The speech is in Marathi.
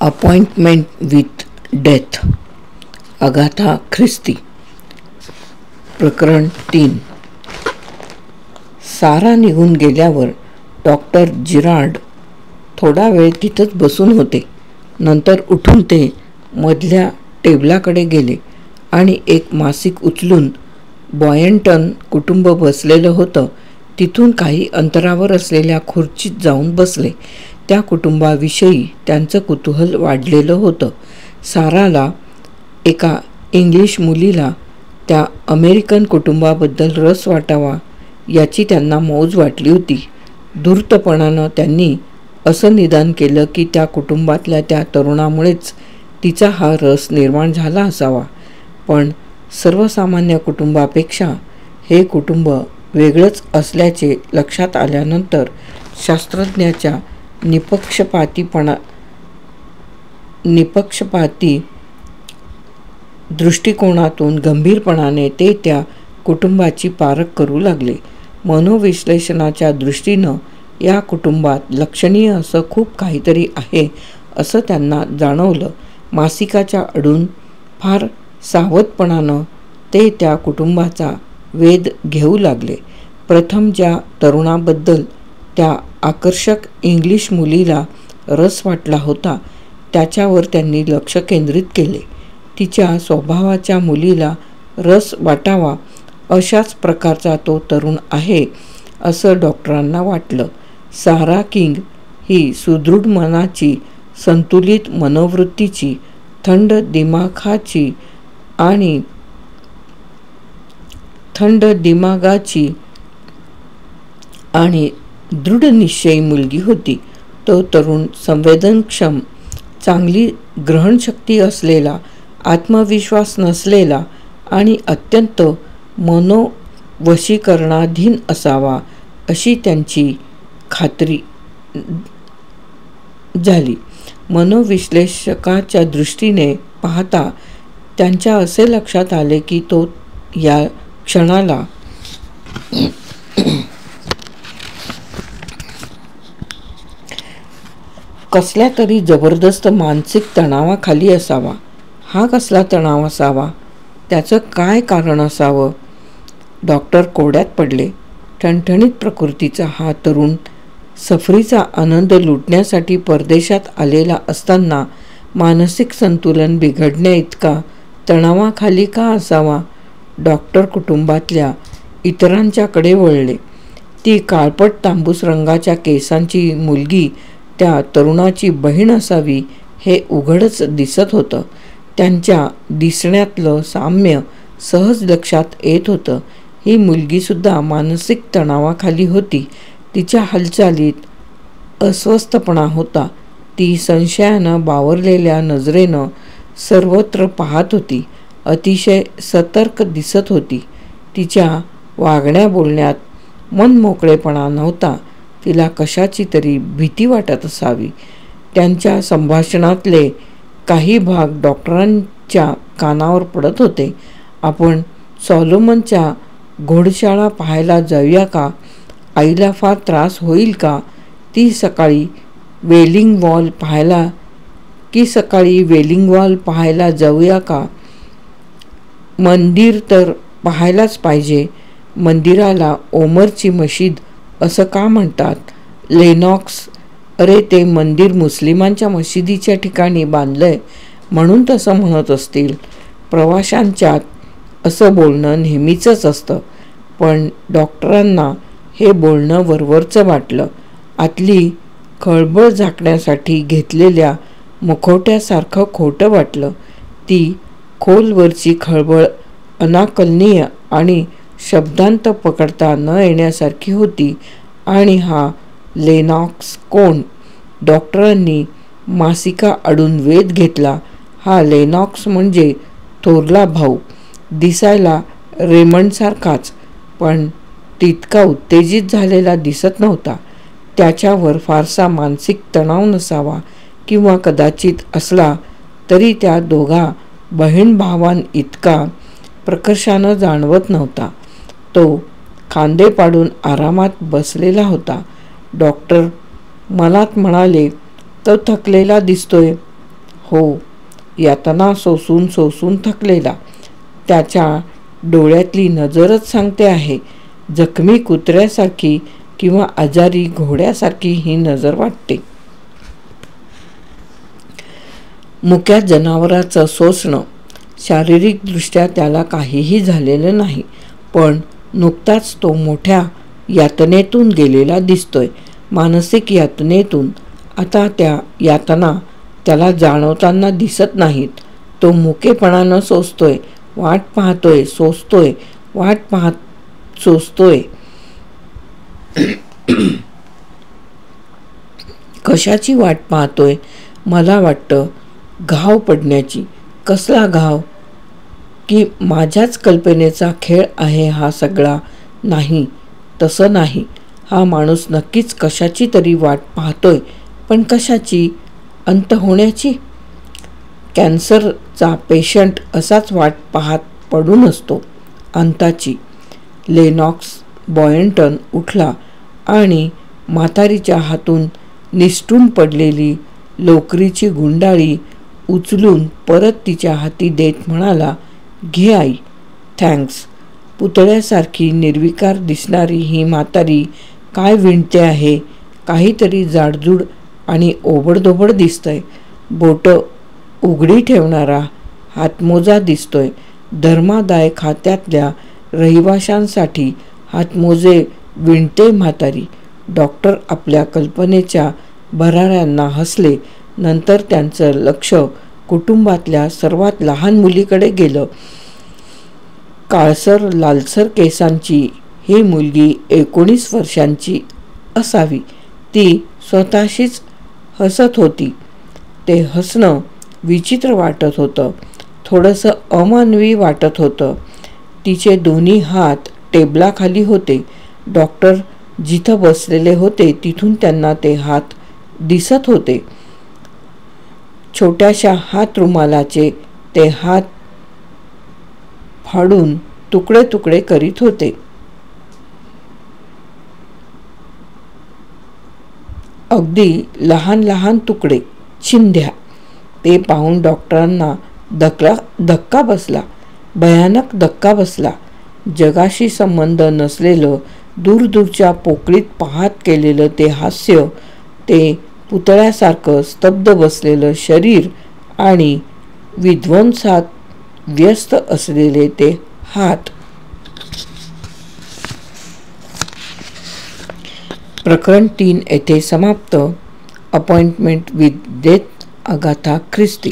Appointment with death. अगाथा ख्रिस्ती. प्रकरण 3. सारा निघून गेल्यावर डॉक्टर जिरार्ड थोडा वेळ तिथंच बसून होते. नंतर उठून ते मधल्या टेबलाकडे गेले आणि एक मासिक उचलून बॉयंटन कुटुंब बसलेलं होतं तिथून काही अंतरावर असलेल्या खुर्चीत जाऊन बसले. त्या कुटुंबाविषयी त्यांचं कुतूहल वाढलेलं होतं. साराला, एका इंग्लिश मुलीला, त्या अमेरिकन कुटुंबाबद्दल रस वाटावा याची त्यांना मौज वाटली होती. धूर्तपणानं त्यांनी असं निदान केलं की त्या कुटुंबातल्या त्या तरुणामुळेच तिचा हा रस निर्माण झाला असावा. पण सर्वसामान्य कुटुंबापेक्षा हे कुटुंब वेगळंच असल्याचे लक्षात आल्यानंतर शास्त्रज्ञाच्या निपक्षपाती दृष्टिकोनातून गंभीरपणाने ते त्या कुटुंबाची पारख करू लागले. मनोविश्लेषणाच्या दृष्टीनं या कुटुंबात लक्षणीय असं खूप काहीतरी आहे असं त्यांना जाणवलं. मासिकाच्या आडून फार सावधपणानं ते त्या कुटुंबाचा वेध घेऊ लागले. प्रथम ज्या तरुणाबद्दल त्या आकर्षक इंग्लिश मुलीला रस वाटला होता त्याच्यावर त्यांनी लक्ष केंद्रित केले. तिच्या स्वभावाच्या मुलीला रस वाटावा अशाच प्रकारचा तो तरुण आहे असं डॉक्टरांना वाटलं. सारा किंग ही सुदृढ मनाची, संतुलित मनोवृत्तीची, थंड दिमागाची आणि दृढनिश्चयी मुलगी होती. तो तरुण संवेदनक्षम, चांगली ग्रहणशक्ती असलेला, आत्मविश्वास नसलेला आणि अत्यंत मनोवशीकरणाधीन असावा अशी त्यांची खात्री झाली. मनोविश्लेषकाच्या दृष्टीने पाहता त्यांच्या असे लक्षात आले की तो या क्षणाला कसल्या तरी जबरदस्त मानसिक तणावाखाली असावा. हा कसला तणाव असावा? त्याचं काय कारण असावं? डॉक्टर कोड्यात पडले. ठणठणीत प्रकृतीचा हा तरुण सफरीचा आनंद लुटण्यासाठी परदेशात आलेला असताना मानसिक संतुलन बिघडण्याइतका तणावाखाली का असावा? डॉक्टर कुटुंबातल्या इतरांच्याकडे वळले. ती काळपट तांबूस रंगाच्या केसांची मुलगी त्या तरुणाची बहीण असावी हे उघडच दिसत होतं. त्यांच्या दिसण्यातलं साम्य सहज लक्षात येत होतं. ही मुलगीसुद्धा मानसिक तणावाखाली होती. तिच्या हालचालीत अस्वस्थपणा होता. ती संशयानं बावरलेल्या नजरेनं सर्वत्र पाहत होती. अतिशय सतर्क दिसत होती. तिच्या वागण्या बोलण्यात मनमोकळेपणा नव्हता. तिला कशाची तरी भीती वाटत असावी. त्यांच्या संभाषणातले काही भाग डॉक्टरांच्या कानावर पडत होते. आपण सॉलोमनच्या घोडशाळा पाहायला जाऊया का? आईला फार त्रास होईल का? सकाळी वेलिंग वॉल पाहायला जाऊया का? मंदिर तर पाहायलाच पाहिजे. मंदिराला ओमरची मशीद असं का म्हणतात? लेनॉक्स, अरे ते मंदिर मुस्लिमांच्या मशिदीच्या ठिकाणी बांधलंय म्हणून तसं म्हणत असतील. प्रवाशांच्यात असं बोलणं नेहमीचंच असतं. पण डॉक्टरांना हे बोलणं वरवरचं वाटलं. आतली खळबळ झाकण्यासाठी घेतलेल्या मुखवट्यासारखं खोटं वाटलं. ती खोलवरची खळबळ अनाकलनीय आणि शब्दांत पकडता न येण्यासारखी होती. आणि हा लेनॉक्स कोण? डॉक्टरांनी मासिका आडून वेध घेतला. हा लेनॉक्स म्हणजे थोरला भाऊ. दिसायला रेमंडसारखाच, पण तितका उत्तेजित झालेला दिसत नव्हता. त्याच्यावर फारसा मानसिक तणाव नसावा किंवा कदाचित असला तरी त्या दोघा बहीण भावांइतका प्रकर्षानं जाणवत नव्हता. तो खांदे पाडून आरामात बसलेला होता. डॉक्टर मनात म्हणाले, तो थकलेला दिसतोय. हो, यातना सोसून सोसून थकलेला. त्याच्या डोळ्यातली नजरच सांगते आहे. जखमी कुत्र्यासारखी किंवा आजारी घोड्यासारखी ही नजर वाटते. मुक्या जनावराचं सोसणं. शारीरिकदृष्ट्या त्याला काहीही झालेलं नाही, पण नुकताच तो मोठ्या यातनेतून गेलेला दिसतोय. मानसिक यातनेतून. आता त्या यातना त्याला जाणवताना दिसत नाहीत. तो मुकेपणानं सोसतोय, वाट पाहतोय, सोसतोय, वाट पाहत सोसतोय. कशाची वाट पाहतोय? मला वाटतं घाव पडण्याची. कसला घाव? की माझ्याच कल्पनेचा खेळ आहे हा सगळा? नाही, तसं नाही. हा माणूस नक्कीच कशाची तरी वाट पाहतोय. पण कशाची? अंत होण्याची? कॅन्सरचा पेशंट असाच वाट पाहत पडून असतो, अंताची. लेनॉक्स बॉयंटन उठला आणि म्हातारीच्या हातून निसटून पडलेली लोकरीची गुंडाळी उचलून परत तिच्या हाती देत म्हणाला, घे आई. थँक्स. पुतळ्यासारखी निर्विकार दिसणारी ही म्हातारी काय विणते आहे? काहीतरी जाडजूड आणि ओबडधोबड दिसतंय. बोटं उघडी ठेवणारा हातमोजा दिसतोय. धर्मादाय खात्यातल्या रहिवाशांसाठी हातमोजे विणते म्हातारी. डॉक्टर आपल्या कल्पनेच्या भराऱ्यांना हसले. नंतर त्यांचं लक्ष कुटुंबातल्या सर्वात लहान मुलीकडे गेलं. काळसर लालसर केसांची ही मुलगी 19 वर्षांची असावी. ती स्वतःशीच हसत होती. ते हसणं विचित्र वाटत होतं, थोडंसं अमानवी वाटत होतं. तिचे दोन्ही हात टेबलाखाली होते. डॉक्टर जिथं बसलेले होते तिथून त्यांना ते हात दिसत होते. छोट्याशा हातरुमालाचे ते हात फाडून तुकडे तुकडे करीत होते. अगदी लहान लहान तुकडे, चिंध्या. ते पाहून डॉक्टरांना धक्का बसला. भयानक धक्का बसला. जगाशी संबंध नसलेलं, दूरदूरच्या पोकळीत पाहत केलेलं ते हास्य, ते पुतळ्यासारखं स्तब्ध बसलेलं शरीर आणि विध्वंसात व्यस्त असलेले ते हात. प्रकरण 3 येथे समाप्त. अपॉइंटमेंट विथ डेथ, अगाथा ख्रिस्ती.